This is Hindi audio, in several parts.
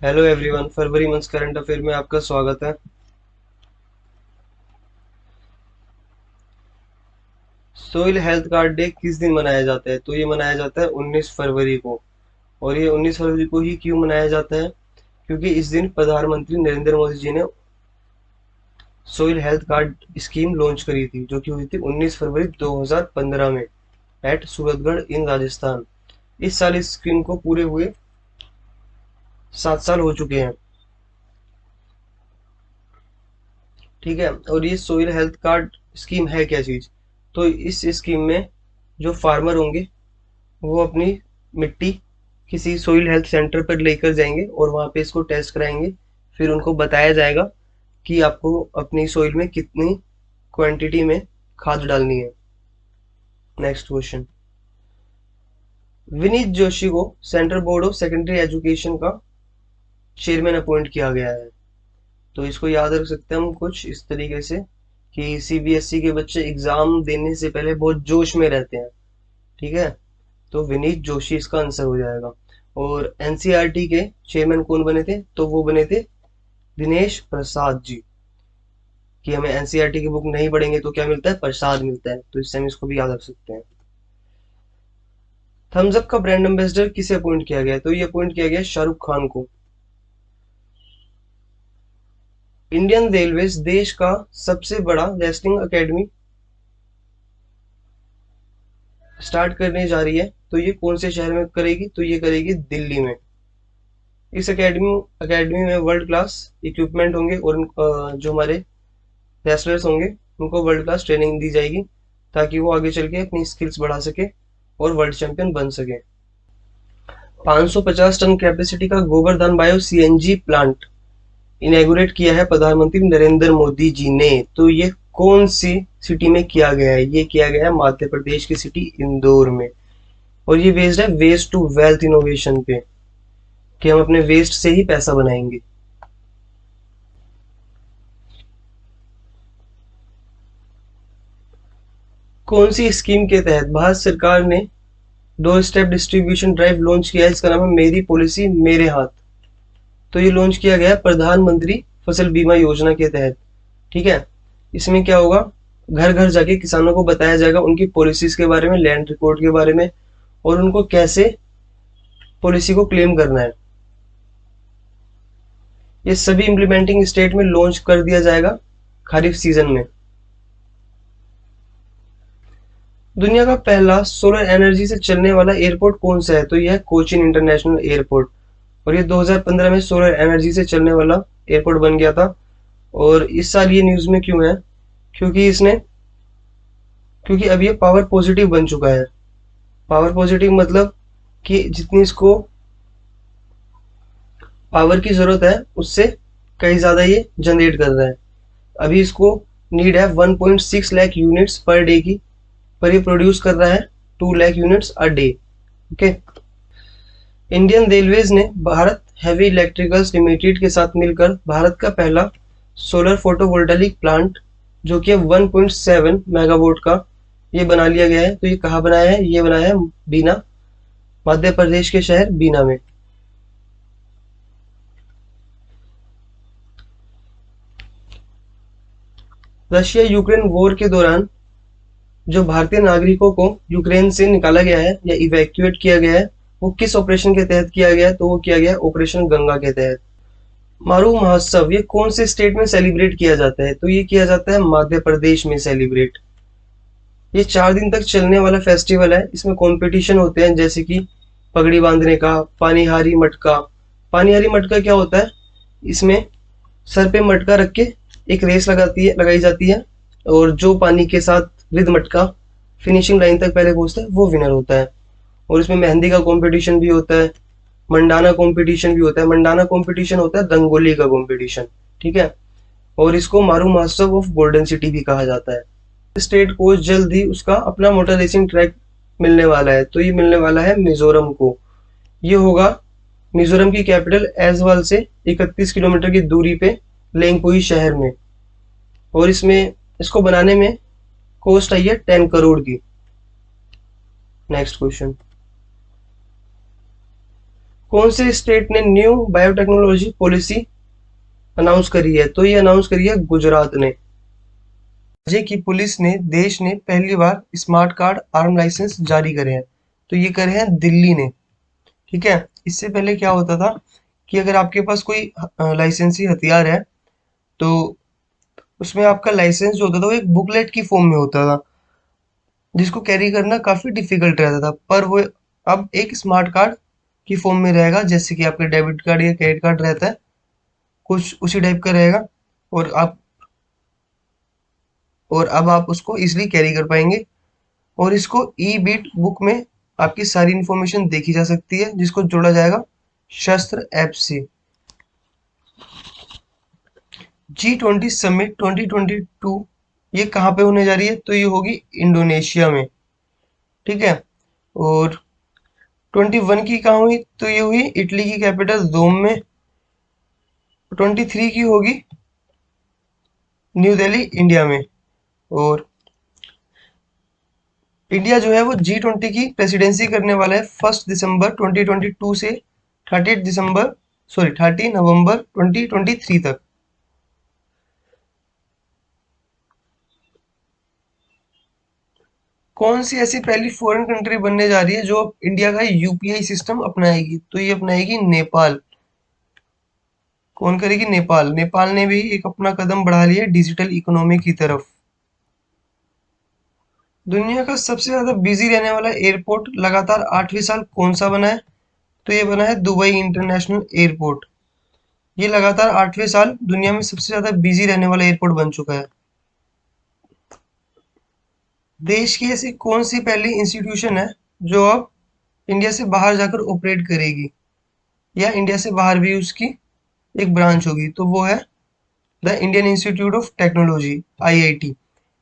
हेलो एवरीवन, फरवरी मंथ करंट अफेयर में आपका स्वागत है। सोइल हेल्थ कार्ड डे किस दिन मनाया जाता है? तो ये मनाया जाता है 19 फरवरी को। और ये 19 फरवरी को ही क्यों मनाया जाता है? क्योंकि इस दिन प्रधानमंत्री नरेंद्र मोदी जी ने soil health card scheme launch करी थी, जो कि हुई थी 19 फरवरी 2015 में एट सूरतगढ़ इन राजस्थान। इस साल इस स्कीम को पूरे हुए 7 साल हो चुके हैं। ठीक है। और ये सोइल हेल्थ कार्ड स्कीम है क्या चीज? तो इस स्कीम में जो फार्मर होंगे वो अपनी मिट्टी किसी सोइल हेल्थ सेंटर पर लेकर जाएंगे और वहां पे इसको टेस्ट कराएंगे। फिर उनको बताया जाएगा कि आपको अपनी सोइल में कितनी क्वांटिटी में खाद डालनी है। Next question. विनीत जोशी को central board of secondary education का चेयरमैन अपॉइंट किया गया है। तो इसको याद रख सकते हैं हम कुछ इस तरीके से कि सीबीएसई के बच्चे एग्जाम देने से पहले बहुत जोश में रहते हैं। ठीक है। तो विनीत जोशी इसका आंसर हो जाएगा। और एनसीईआरटी के चेयरमैन कौन बने थे? तो वो बने थे दिनेश प्रसाद जी। कि हमें एनसीईआरटी की बुक नहीं पढ़ेंगे तो क्या मिलता है? प्रसाद मिलता है। तो इससे हम इसको भी याद रख सकते हैं। थम्स अप का ब्रांड एम्बेसडर किसे अपॉइंट किया गया? तो ये अपॉइंट किया गया शाहरुख खान को। इंडियन रेलवेज देश का सबसे बड़ा रेसलिंग एकेडमी स्टार्ट करने जा रही है। तो ये कौन से शहर में करेगी? तो ये करेगी दिल्ली में। इस एकेडमी एकेडमी में वर्ल्ड क्लास इक्विपमेंट होंगे और जो हमारे रेसलर्स होंगे उनको वर्ल्ड क्लास ट्रेनिंग दी जाएगी, ताकि वो आगे चल के अपनी स्किल्स बढ़ा सके और वर्ल्ड चैंपियन बन सके। 550 टन कैपेसिटी का Gobardhan bio CNG plant inaugurate किया है प्रधानमंत्री नरेंद्र मोदी जी ने। तो ये कौन सी सिटी में किया गया है? ये किया गया है मध्य प्रदेश की सिटी इंदौर में। और ये बेस्ड है वेस्ट टू वेल्थ इनोवेशन पे, कि हम अपने वेस्ट से ही पैसा बनाएंगे। कौन सी स्कीम के तहत भारत सरकार ने door step distribution drive launch किया है? इसका नाम है मेरी पॉलिसी मेरे हाथ। तो ये लॉन्च किया गया है प्रधानमंत्री फसल बीमा योजना के तहत। ठीक है। इसमें क्या होगा? घर घर जाके किसानों को बताया जाएगा उनकी पॉलिसीज के बारे में, लैंड रिकॉर्ड के बारे में, और उनको कैसे पॉलिसी को क्लेम करना है। ये सभी इम्प्लीमेंटिंग स्टेट में लॉन्च कर दिया जाएगा खरीफ सीजन में। दुनिया का पहला सोलर एनर्जी से चलने वाला एयरपोर्ट कौन सा है? तो यह है कोचीन इंटरनेशनल एयरपोर्ट। और ये 2015 में सोलर एनर्जी से चलने वाला एयरपोर्ट बन गया था। और इस साल ये न्यूज में क्यों है? क्योंकि इसने क्योंकि अब ये पावर पॉजिटिव बन चुका है। पावर पॉजिटिव मतलब कि जितनी इसको पावर की जरूरत है उससे कहीं ज्यादा ये जनरेट कर रहा है। अभी इसको नीड है 1.6 लाख यूनिट्स पर डे की, पर ये प्रोड्यूस कर रहा है 2 lakh units a day. Okay. Indian railways ने भारत हैवी इलेक्ट्रिकल्स लिमिटेड के साथ मिलकर भारत का पहला सोलर फोटोवोल्टाइक प्लांट, जो कि 1.7 मेगावाट का, ये बना लिया गया है। तो ये कहाँ बनाया है? ये बनाया है बीना, मध्य प्रदेश के शहर बीना में। रशिया यूक्रेन वॉर के दौरान जो भारतीय नागरिकों को यूक्रेन से निकाला गया है या इवैक्यूएट किया गया है, वो किस ऑपरेशन के तहत किया गया है? तो वो किया गया है ऑपरेशन गंगा के तहत। मारू महोत्सव ये कौन से स्टेट में सेलिब्रेट किया जाता है? तो ये किया जाता है मध्य प्रदेश में सेलिब्रेट। ये 4 दिन तक चलने वाला फेस्टिवल है। इसमें कंपटीशन होते हैं, जैसे कि पगड़ी बांधने का, पानीहारी मटका। पानीहारी मटका क्या होता है? इसमें सर पे मटका रख के एक रेस लगाई जाती है, और जो पानी के साथ विद मटका फिनिशिंग लाइन तक पहले पहुंचता है वो विनर होता है। और इसमें मेहंदी का कंपटीशन भी होता है, मंडाना कंपटीशन भी होता है। मंडाना कंपटीशन होता है रंगोली का कंपटीशन। ठीक है। और इसको मारू महोत्सव ऑफ गोल्डन सिटी भी कहा जाता है। स्टेट को जल्द ही उसका अपना मोटर रेसिंग ट्रैक मिलने वाला है। तो ये मिलने वाला है मिजोरम को। ये होगा मिजोरम की कैपिटल ऐजवाल से 31 किलोमीटर की दूरी पे लेंगपुई शहर में। और इसमें इसको बनाने में कॉस्ट आई है 10 करोड़ की। Next question. कौन से स्टेट ने न्यू बायोटेक्नोलॉजी पॉलिसी अनाउंस करी है? तो ये अनाउंस करी है गुजरात ने। राज्य की पुलिस ने देश ने पहली बार स्मार्ट कार्ड आर्म लाइसेंस जारी करे हैं। तो ये करे हैं दिल्ली ने। ठीक है, इससे पहले क्या होता था कि अगर आपके पास कोई लाइसेंसी हथियार है तो उसमें आपका लाइसेंस जो होता था वो एक बुकलेट की फॉर्म में होता था, जिसको कैरी करना काफी डिफिकल्ट रहता था। पर वो अब एक स्मार्ट कार्ड की फॉर्म में रहेगा, जैसे कि आपका डेबिट कार्ड या क्रेडिट कार्ड रहता है, कुछ उसी टाइप का रहेगा। और आप और अब आप उसको इजिली कैरी कर पाएंगे। और इसको ई बीट बुक में आपकी सारी इंफॉर्मेशन देखी जा सकती है, जिसको जोड़ा जाएगा शस्त्र ऐप से। G20 समिट 2022 ये कहाँ पे होने जा रही है? तो ये होगी इंडोनेशिया में। ठीक है, और 21 की कहाँ हुई? तो ये हुई इटली की कैपिटल रोम में। 23 की होगी न्यू दिल्ली इंडिया में। और इंडिया जो है वो G20 की प्रेसिडेंसी करने वाला है 1 दिसंबर 2022 से 30 नवंबर 2023 तक। कौन सी ऐसी पहली फॉरेन कंट्री बनने जा रही है जो अब इंडिया का यूपीआई सिस्टम अपनाएगी? तो ये अपनाएगी नेपाल। कौन करेगी? नेपाल। नेपाल ने भी एक अपना कदम बढ़ा लिया डिजिटल इकोनॉमी की तरफ। दुनिया का सबसे ज्यादा बिजी रहने वाला एयरपोर्ट लगातार 8वें साल कौन सा बना है? तो ये बना है दुबई इंटरनेशनल एयरपोर्ट। ये लगातार 8वें साल दुनिया में सबसे ज्यादा बिजी रहने वाला एयरपोर्ट बन चुका है। देश की ऐसी कौन सी पहली इंस्टीट्यूशन है जो अब इंडिया से बाहर जाकर ऑपरेट करेगी, या इंडिया से बाहर भी उसकी एक ब्रांच होगी? तो वो है the Indian institute of technology, IIT.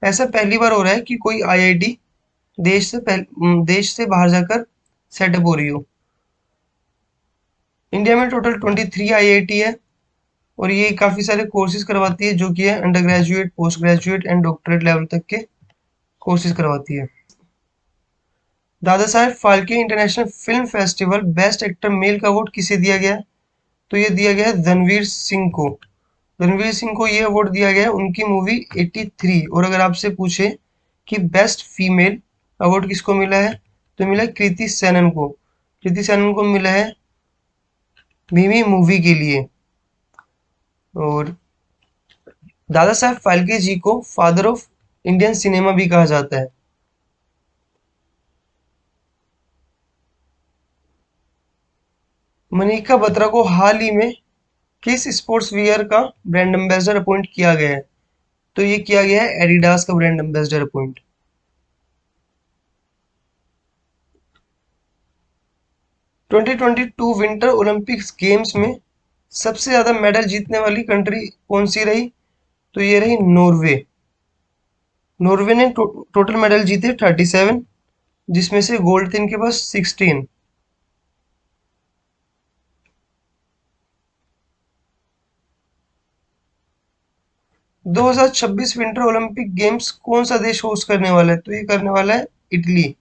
ऐसा पहली बार हो रहा है कि कोई आईआईटी देश से बाहर जाकर सेटअप हो रही हो। इंडिया में टोटल 23 आईआईटी है, और ये काफी सारे कोर्सेज करवाती है, जो कि है undergraduate, post graduate and doctorate level तक के कोर्सेज करवाती है। Dada Saheb Phalke international film festival best actor male का अवार्ड किसे दिया गया है? तो ये दिया गया है रणवीर सिंह को। रणवीर सिंह को ये अवार्ड दिया गया है उनकी मूवी 83। और अगर आपसे पूछे कि बेस्ट फीमेल अवार्ड किसको मिला है, तो मिला है कृति सेनन को। कृति सेनन को मिला है मिमी मूवी के लिए। और दादा साहब फाल्के जी को फादर ऑफ इंडियन सिनेमा भी कहा जाता है। मनिका बत्रा को हाल ही में किस स्पोर्ट्स वियर का ब्रांड एम्बेसडर अपॉइंट किया गया है? तो ये किया गया है एडिडास का brand ambassador appoint. 2022 winter Olympics games में सबसे ज्यादा मेडल जीतने वाली कंट्री कौन सी रही? तो ये रही नॉर्वे। नॉर्वे ने टोटल मेडल जीते 37, जिसमें से गोल्ड थे इनके पास 16। 2026 विंटर ओलंपिक गेम्स कौन सा देश होस्ट करने वाला है? तो ये करने वाला है इटली।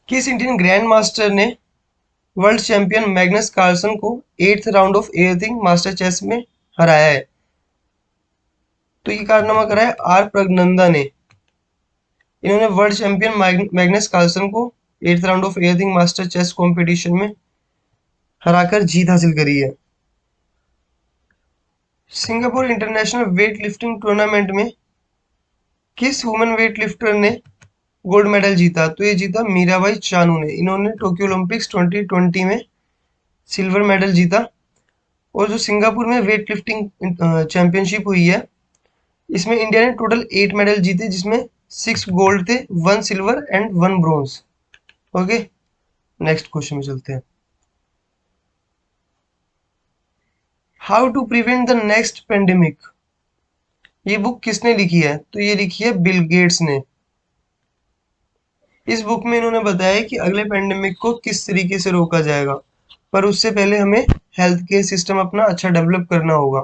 किस इंडियन ग्रैंड मास्टर ने वर्ल्ड चैंपियन मैग्नस कार्लसन को 8th round of Airthings master chess में हराया है? तो ये कारनामा करा है आर प्रगनंदा ने। इन्होंने वर्ल्ड चैंपियन मैग्नस कार्लसन को 8th round of Airthings master chess competition में हराकर जीत हासिल करी है। Singapore international weightlifting tournament में किस वुमेन वेट लिफ्टर ने गोल्ड मेडल जीता? तो ये जीता मीराबाई चानू ने। इन्होंने टोक्यो ओलंपिक्स 2020 में सिल्वर मेडल जीता। और जो सिंगापुर में वेट लिफ्टिंग चैंपियनशिप हुई है, इसमें इंडिया ने टोटल 8 मेडल जीते, जिसमें 6 गोल्ड थे, 1 silver and 1 bronze. Okay, next question में चलते हैं। How to prevent the next pandemic, ये बुक किसने लिखी है? तो ये लिखी है बिल गेट्स ने। इस बुक में इन्होंने बताया कि अगले पेंडेमिक को किस तरीके से रोका जाएगा, पर उससे पहले हमें हेल्थ केयर सिस्टम अपना अच्छा डेवलप करना होगा।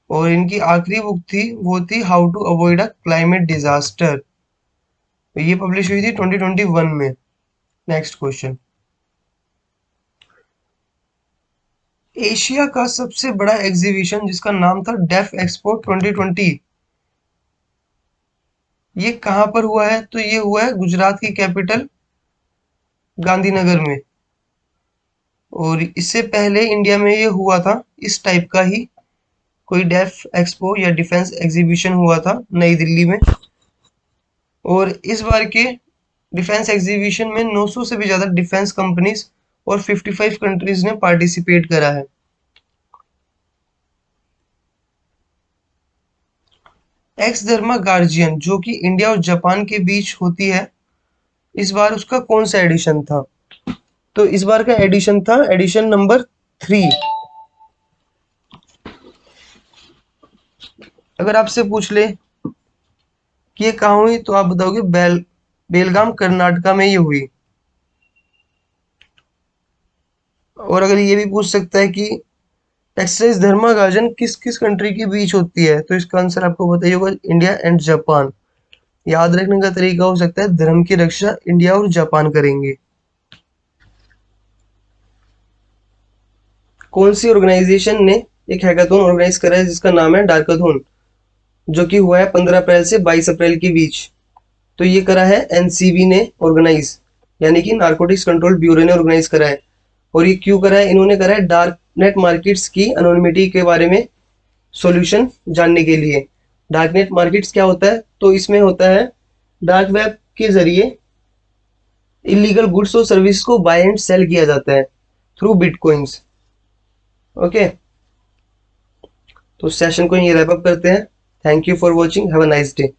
और इनकी आखिरी बुक थी वो थी how to avoid a climate disaster. ये पब्लिश हुई थी 2021 में। Next question. एशिया का सबसे बड़ा एग्जीबिशन जिसका नाम था डेफ एक्सपो 2020, ये कहाँ पर हुआ है? तो ये हुआ है गुजरात की कैपिटल गांधीनगर में। और इससे पहले इंडिया में ये हुआ था इस टाइप का ही कोई डेफ एक्सपो या डिफेंस एग्जीबिशन हुआ था नई दिल्ली में। और इस बार के डिफेंस एग्जीबिशन में 900 से भी ज्यादा डिफेंस कंपनीज और 55 कंट्रीज ने पार्टिसिपेट करा है। एक्स धर्मा गार्जियन जो कि इंडिया और जापान के बीच होती है, इस बार उसका कौन सा एडिशन था? तो इस बार का एडिशन था एडिशन नंबर 3। अगर आपसे पूछ ले कि ये कहाँ हुई तो आप बताओगे बेलगाम कर्नाटका में ये हुई। और अगर ये भी पूछ सकता है कि एक्सरसाइज धर्मा गार्जन किस किस कंट्री के बीच होती है, तो इसका आंसर आपको बताइए होगा इंडिया एंड जापान। याद रखने का तरीका हो सकता है धर्म की रक्षा इंडिया और जापान करेंगे। कौन सी ऑर्गेनाइजेशन ने एक हैकाथॉन ऑर्गेनाइज करा है जिसका नाम है डार्काथॉन, जो कि हुआ है 15 अप्रैल से 22 अप्रैल के बीच? तो ये करा है एनसीबी ने ऑर्गेनाइज, यानी कि नारकोटिक्स कंट्रोल ब्यूरो ने ऑर्गेनाइज करा है। और ये क्यों करा है? इन्होंने करा है डार्क नेट मार्केट्स की अनोनिमिटी के बारे में सॉल्यूशन जानने के लिए। डार्क नेट मार्केट्स क्या होता है? तो इसमें होता है डार्क वेब के जरिए इलीगल गुड्स और सर्विस को बाय एंड सेल किया जाता है थ्रू बिटकॉइंस। ओके, तो सेशन को ये रैप अप करते हैं। Thank you for watching, have a nice day.